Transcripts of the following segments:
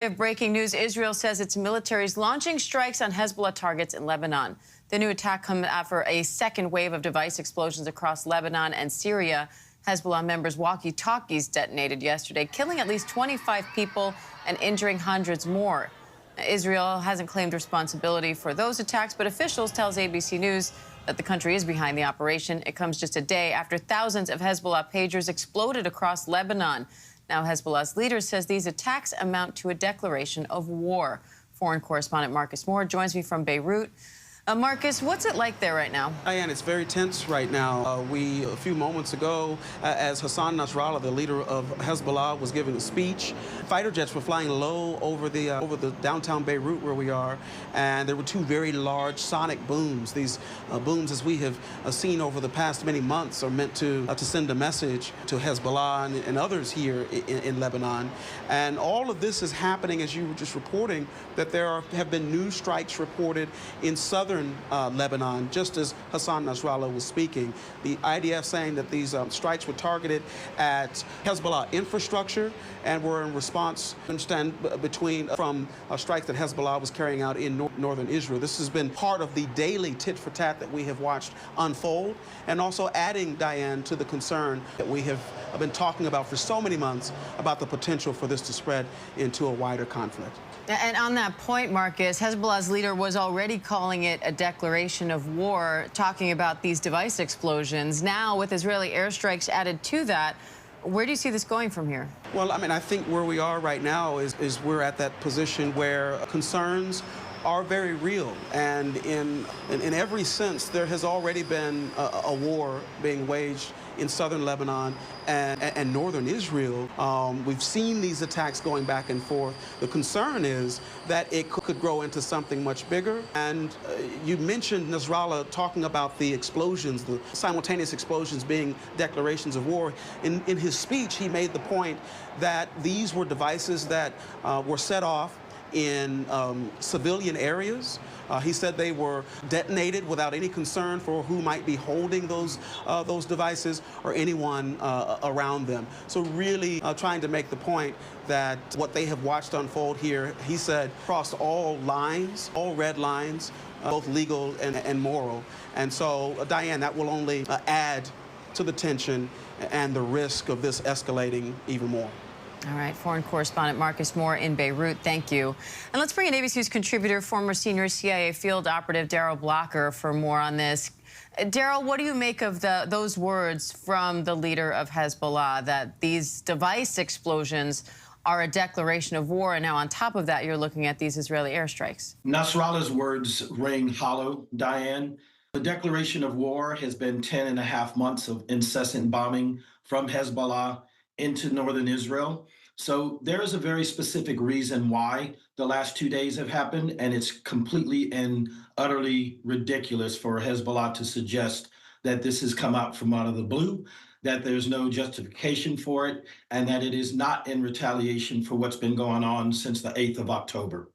We have breaking news. Israel says its military is launching strikes on Hezbollah targets in Lebanon. The new attack comes after a second wave of device explosions across Lebanon and Syria. Hezbollah members' walkie-talkies detonated yesterday, killing at least 25 people and injuring hundreds more. Israel hasn't claimed responsibility for those attacks, but officials tells ABC News that the country is behind the operation. It comes just a day after thousands of Hezbollah pagers exploded across Lebanon. Now, Hezbollah's leader says these attacks amount to a declaration of war. Foreign correspondent Marcus Moore joins me from Beirut. Marcus, what's it like there right now? Diane, it's very tense right now. A few moments ago, as Hassan Nasrallah, the leader of Hezbollah, was giving a speech, fighter jets were flying low over the downtown Beirut where we are, and there were two very large sonic booms. These booms, as we have seen over the past many months, are meant to send a message to Hezbollah and others here in Lebanon. And all of this is happening, as you were just reporting, that there have been new strikes reported in southern Lebanon, just as Hassan Nasrallah was speaking. The IDF saying that these strikes were targeted at Hezbollah infrastructure and were in response, from strikes that Hezbollah was carrying out in northern Israel. This has been part of the daily tit-for-tat that we have watched unfold, and also adding, Diane, to the concern that we have been talking about for so many months about the potential for this to spread into a wider conflict. And on that point, Marcus, Hezbollah's leader was already calling it a declaration of war, talking about these device explosions. Now, with Israeli airstrikes added to that, where do you see this going from here? Well, I mean, I think where we are right now is we're at that position where concerns are very real, and in every sense, there has already been a war being waged in southern Lebanon and northern Israel. We've seen these attacks going back and forth. The concern is that it could grow into something much bigger. And you mentioned Nasrallah talking about the explosions, the simultaneous explosions being declarations of war. In his speech, he made the point that these were devices that were set off in civilian areas. He said they were detonated without any concern for who might be holding those devices or anyone around them. So really trying to make the point that what they have watched unfold here, he said, crossed all lines, all red lines, both legal and moral. And so, Diane, that will only add to the tension and the risk of this escalating even more. All right, foreign correspondent Marcus Moore in Beirut, thank you. And let's bring in ABC News contributor, former senior CIA field operative Daryl Blocker for more on this. Daryl, what do you make of those words from the leader of Hezbollah, that these device explosions are a declaration of war, and now on top of that, you're looking at these Israeli airstrikes? Nasrallah's words ring hollow, Diane. The declaration of war has been 10.5 months of incessant bombing from Hezbollah into northern Israel. So there is a very specific reason why the last 2 days have happened, and it's completely and utterly ridiculous for Hezbollah to suggest that this has come out from out of the blue, that there's no justification for it, and that it is not in retaliation for what's been going on since the 8th of October.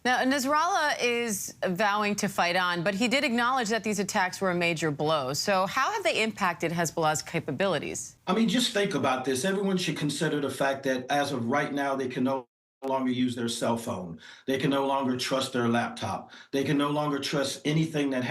Now, Nasrallah is vowing to fight on, but he did acknowledge that these attacks were a major blow. So how have they impacted Hezbollah's capabilities? I mean, just think about this. Everyone should consider the fact that as of right now, they can no longer use their cell phone. They can no longer trust their laptop. They can no longer trust anything that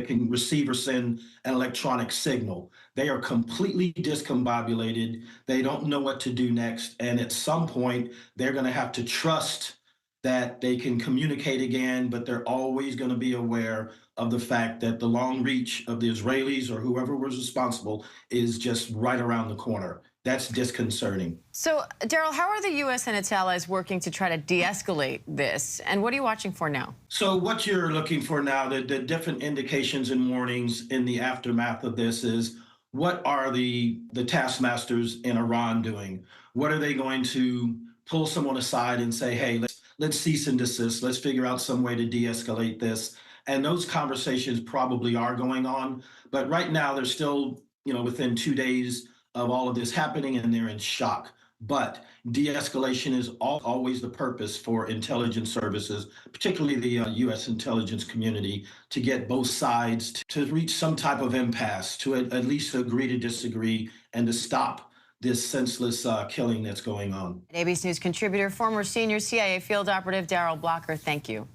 can receive or send an electronic signal. They are completely discombobulated. They don't know what to do next. And at some point, they're going to have to trust that they can communicate again, but they're always going to be aware of the fact that the long reach of the Israelis or whoever was responsible is just right around the corner. That's disconcerting. So, Daryl, how are the U.S. and its allies working to try to de-escalate this? And what are you watching for now? So what you're looking for now, the different indications and warnings in the aftermath of this is, what are the taskmasters in Iran doing? What are they going to pull someone aside and say, hey, let's cease and desist. Let's figure out some way to de-escalate this. And those conversations probably are going on. But right now, they're still, within 2 days of all of this happening, and they're in shock. But de-escalation is always the purpose for intelligence services, particularly the U.S. intelligence community, to get both sides to reach some type of impasse, to at least agree to disagree, and to stop this senseless killing that's going on. ABC News contributor, former senior CIA field operative Darrell Blocker, thank you.